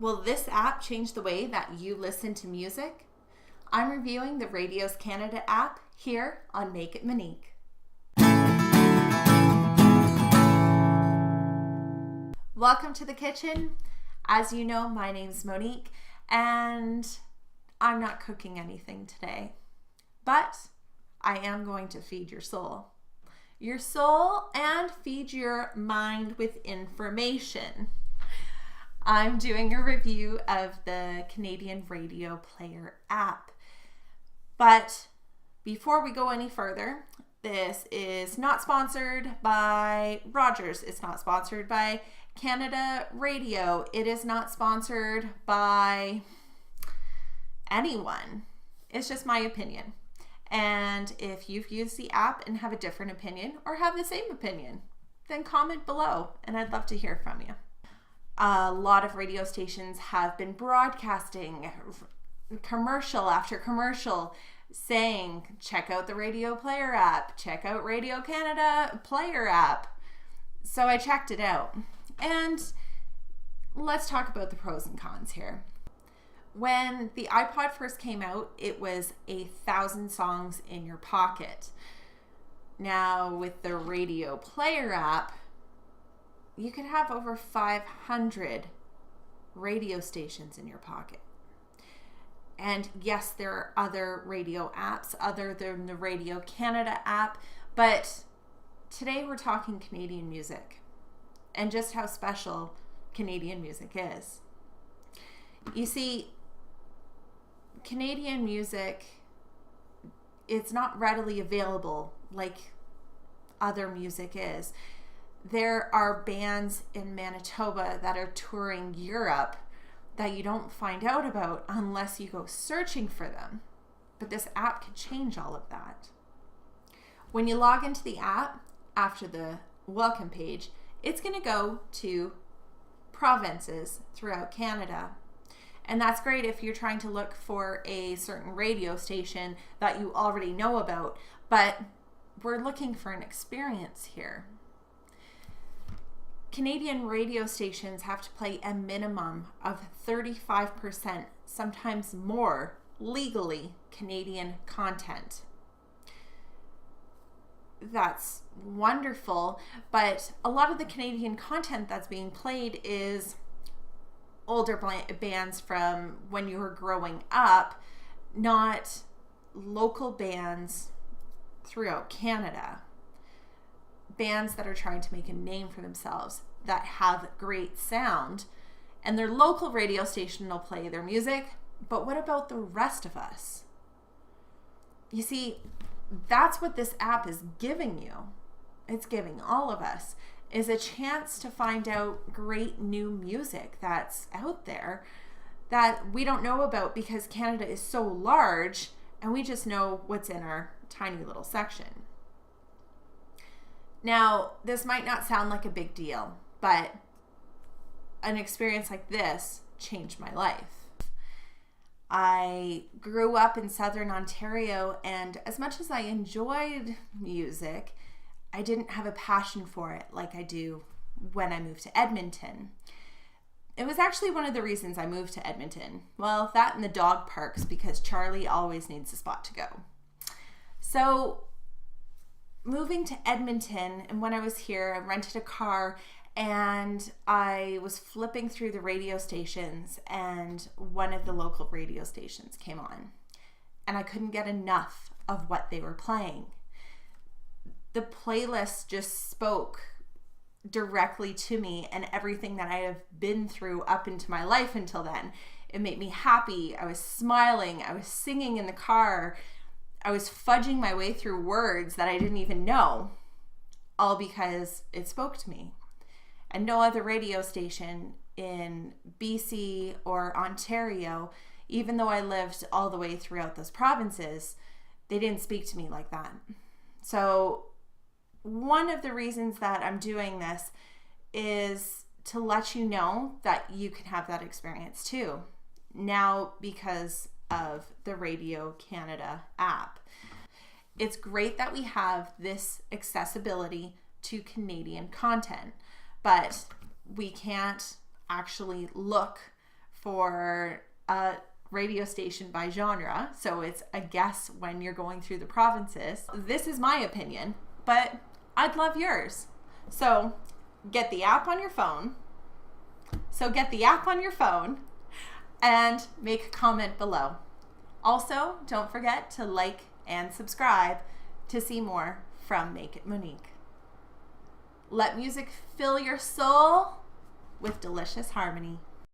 Will this app change the way that you listen to music? I'm reviewing the Radios Canada app here on Make It Monique. Welcome to the kitchen. As you know, my name's Monique and I'm not cooking anything today, but I am going to feed your soul. Your soul and feed your mind with information. I'm doing a review of the Canadian RadioPlayer App. But before we go any further, this is not sponsored by Rogers. It's not sponsored by Canada Radio. It is not sponsored by anyone. It's just my opinion. And if you've used the app and have a different opinion or have the same opinion, then comment below and I'd love to hear from you. A lot of radio stations have been broadcasting commercial after commercial saying, check out the RadioPlayer app, check out Radio Canada Player app. So I checked it out. And let's talk about the pros and cons here. When the iPod first came out, it was 1,000 songs in your pocket. Now with the RadioPlayer app, you could have over 500 radio stations in your pocket. And yes, there are other radio apps other than the Radio Canada app, but today we're talking Canadian music and just how special Canadian music is. You see, Canadian music, it's not readily available like other music is. There are bands in Manitoba that are touring Europe that you don't find out about unless you go searching for them. But this app can change all of that. When you log into the app after the welcome page, it's going to go to provinces throughout Canada. And that's great if you're trying to look for a certain radio station that you already know about, but we're looking for an experience here. Canadian radio stations have to play a minimum of 35%, sometimes more, legally Canadian content. That's wonderful, but a lot of the Canadian content that's being played is older bands from when you were growing up, not local bands throughout Canada. Bands that are trying to make a name for themselves, that have great sound, and their local radio station will play their music, but what about the rest of us? You see, that's what this app is giving you. It's giving all of us is a chance to find out great new music that's out there that we don't know about because Canada is so large and we just know what's in our tiny little section. Now, this might not sound like a big deal, but an experience like this changed my life. I grew up in Southern Ontario, and as much as I enjoyed music, I didn't have a passion for it like I do when I moved to Edmonton. It was actually one of the reasons I moved to Edmonton. Well, that and the dog parks, because Charlie always needs a spot to go. So moving to Edmonton, and when I was here, I rented a car and I was flipping through the radio stations and one of the local radio stations came on and I couldn't get enough of what they were playing. The playlist just spoke directly to me and everything that I have been through up into my life until then. It made me happy. I was smiling. I was singing in the car. I was fudging my way through words that I didn't even know, all because it spoke to me. And no other radio station in BC or Ontario, even though I lived all the way throughout those provinces, they didn't speak to me like that. So one of the reasons that I'm doing this is to let you know that you can have that experience too. Now, because of the Radio Canada app. It's great that we have this accessibility to Canadian content, but we can't actually look for a radio station by genre, so it's a guess when you're going through the provinces. This is my opinion, but I'd love yours. So get the app on your phone. And make a comment below. Also, don't forget to like and subscribe to see more from Make It Monique. Let music fill your soul with delicious harmony.